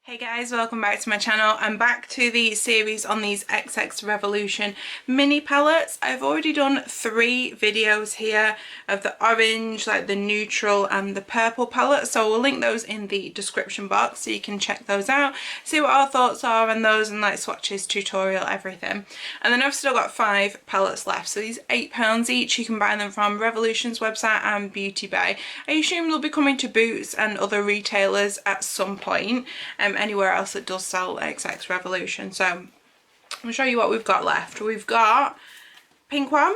Hey guys, welcome back to my channel. I'm back to the series on these XX Revolution mini palettes. I've already done 3 videos here of the orange, like the neutral and the purple palette, so we'll link those in the description box so you can check those out, see what our thoughts are on those, and like swatches, tutorial, everything. And then I've still got 5 palettes left, so these are £8 each. You can buy them from Revolution's website and Beauty Bay. I assume they'll be coming to Boots and other retailers at some point. Anywhere else that does sell XX Revolution. So I'm going to show you what we've got left. We've got pink one,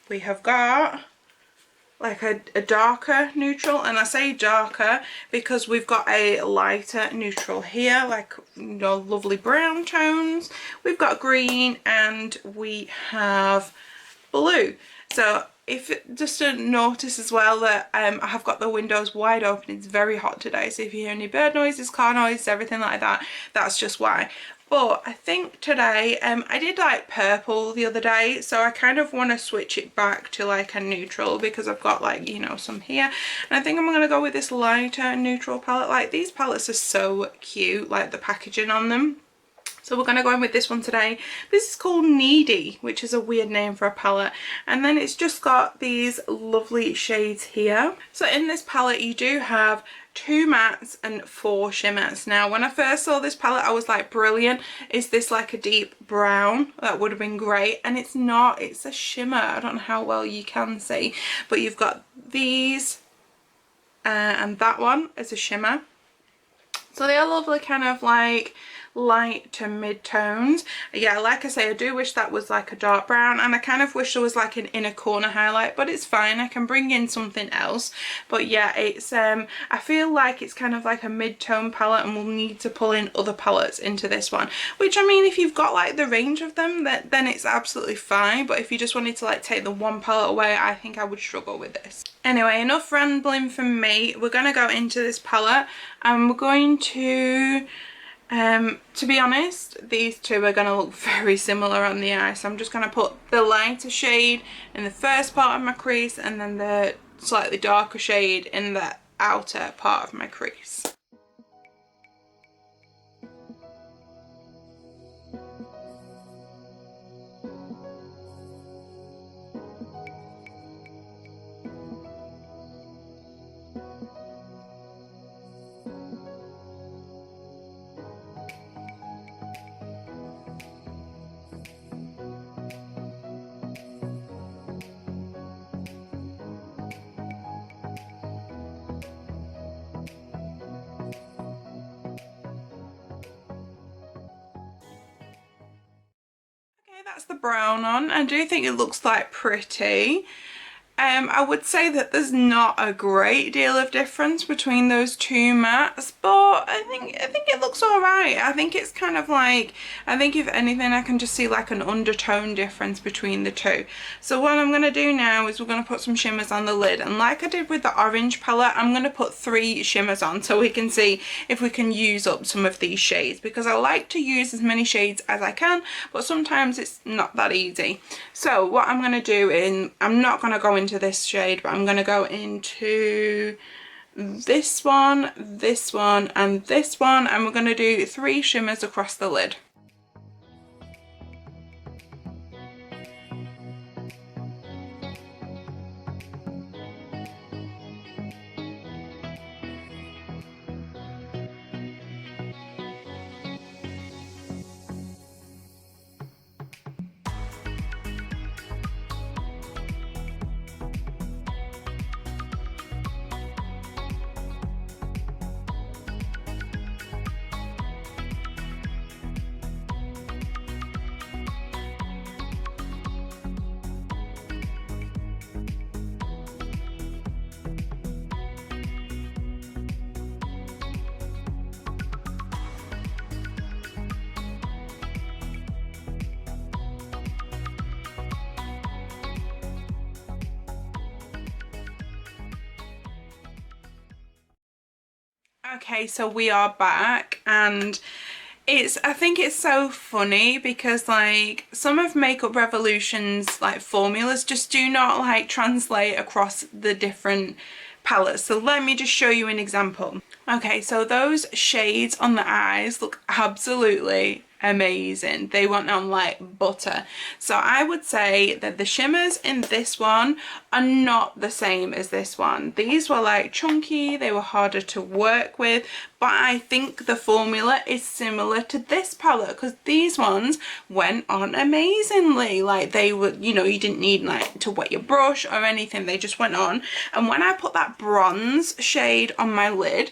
we have got like a darker neutral, and I say darker because we've got a lighter neutral here, like, you know, lovely brown tones. We've got green and we have blue. So just to notice as well that I have got the windows wide open. It's very hot today, so if you hear any bird noises, car noises, everything like that, that's just why. But I think today, I did like purple the other day, so I kind of want to switch it back to like a neutral because I've got, like, you know, some here. And I think I'm going to go with this lighter neutral palette. Like, these palettes are so cute, like the packaging on them. So we're going to go in with this one today. This is called Needy, which is a weird name for a palette. And then it's just got these lovely shades here. So in this palette you do have 2 mattes and 4 shimmers. Now when I first saw this palette I was like, brilliant. Is this like a deep brown? That would have been great. And it's not. It's a shimmer. I don't know how well you can see. But you've got these and that one is a shimmer. So they are lovely, kind of like light to mid tones. Yeah, like I say, I do wish that was like a dark brown, and I kind of wish there was like an inner corner highlight, but it's fine. I can bring in something else. But yeah, it's I feel like it's kind of like a mid-tone palette, and we'll need to pull in other palettes into this one, which, I mean, if you've got like the range of them, then it's absolutely fine. But if you just wanted to like take the one palette away, I think I would struggle with this. Anyway, enough rambling from me. We're going to go into this palette and we're going to be honest, these two are going to look very similar on the eye, so I'm just going to put the lighter shade in the first part of my crease and then the slightly darker shade in the outer part of my crease. That's the brown on. I do think it looks like pretty. I would say that there's not a great deal of difference between those 2 mattes, but I think it looks alright. I think it's kind of like, I think if anything I can just see like an undertone difference between the 2. So what I'm going to do now is we're going to put some shimmers on the lid, and like I did with the orange palette, I'm going to put 3 shimmers on so we can see if we can use up some of these shades, because I like to use as many shades as I can, but sometimes it's not that easy. So what I'm going to do is, I'm not going to go into this shade, but I'm going to go into this one, and this one, and we're going to do 3 shimmers across the lid. Okay, so we are back, and I think it's so funny because like some of Makeup Revolution's like formulas just do not like translate across the different palettes. So let me just show you an example. Okay, so those shades on the eyes look absolutely amazing. They went on like butter. So I would say that the shimmers in this one are not the same as this one. These were like chunky, they were harder to work with, but I think the formula is similar to this palette because these ones went on amazingly. Like they were, you know, you didn't need like to wet your brush or anything, they just went on. And when I put that bronze shade on my lid,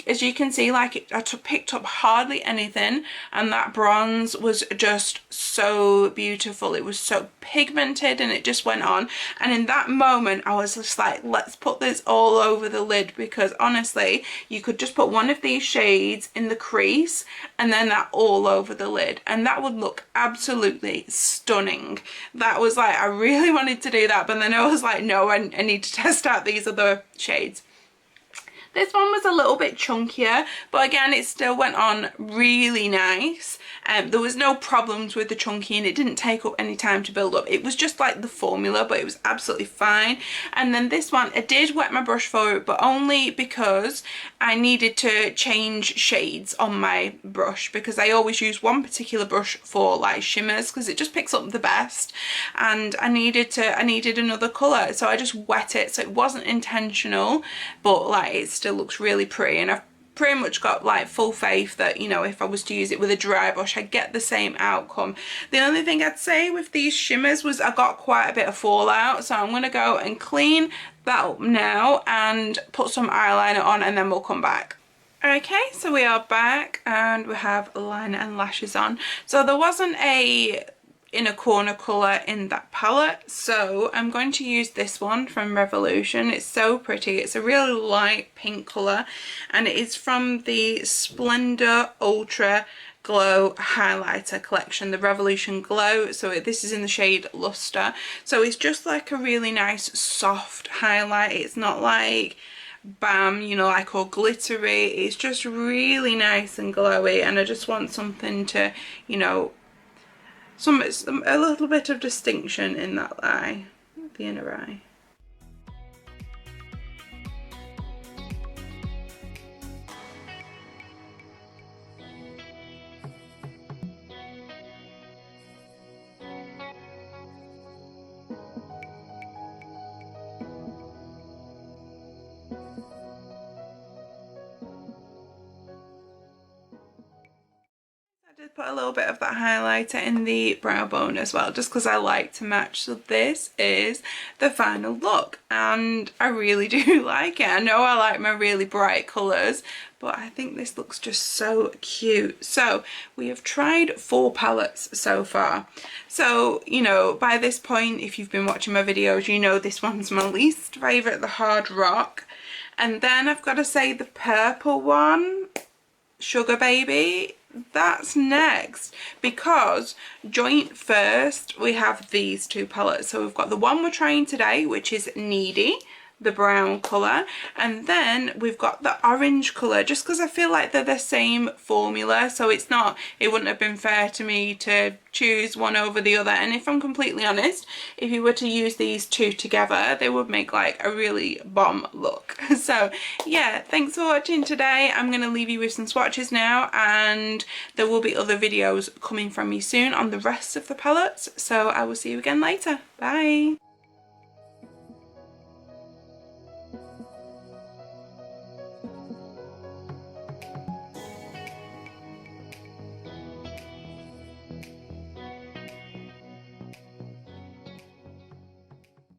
as you can see, like I picked up hardly anything, and that bronze was just so beautiful. It was so pigmented and it just went on. And in that moment I was just like, let's put this all over the lid, because honestly you could just put one of these shades in the crease and then that all over the lid and that would look absolutely stunning. That was like, I really wanted to do that, but then I was like, no, I need to test out these other shades. This one was a little bit chunkier, but again, it still went on really nice. There was no problems with the chunky and it didn't take up any time to build up. It was just like the formula, but it was absolutely fine. And then this one, I did wet my brush for it, but only because I needed to change shades on my brush, because I always use one particular brush for like shimmers because it just picks up the best. And I needed another colour, so I just wet it. So it wasn't intentional, but like it still looks really pretty, and I've pretty much got like full faith that, you know, if I was to use it with a dry brush I'd get the same outcome. The only thing I'd say with these shimmers was I got quite a bit of fallout, so I'm going to go and clean that up now and put some eyeliner on and then we'll come back. Okay, so we are back and we have liner and lashes on. So there wasn't a inner corner colour in that palette, so I'm going to use this one from Revolution. It's so pretty. It's a really light pink colour and it is from the Splendor Ultra Glow highlighter collection, the Revolution Glow. So this is in the shade Luster. So it's just like a really nice soft highlight. It's not like bam, you know, like all glittery. It's just really nice and glowy, and I just want something to, you know, a little bit of distinction in that eye, the inner eye. I did put a little bit of that highlighter in the brow bone as well, just because I like to match. So this is the final look and I really do like it. I know I like my really bright colours, but I think this looks just so cute. So we have tried 4 palettes so far. So, you know, by this point, if you've been watching my videos, you know this one's my least favourite, the Hard Rock. And then I've got to say the purple one, Sugar Baby, that's next, because joint first we have these 2 palettes. So we've got the one we're trying today, which is Needy, the brown colour, and then we've got the orange colour, just because I feel like they're the same formula, so it wouldn't have been fair to me to choose one over the other. And if I'm completely honest, if you were to use these 2 together, they would make like a really bomb look. So yeah, thanks for watching today. I'm going to leave you with some swatches now, and there will be other videos coming from me soon on the rest of the palettes, so I will see you again later. Bye.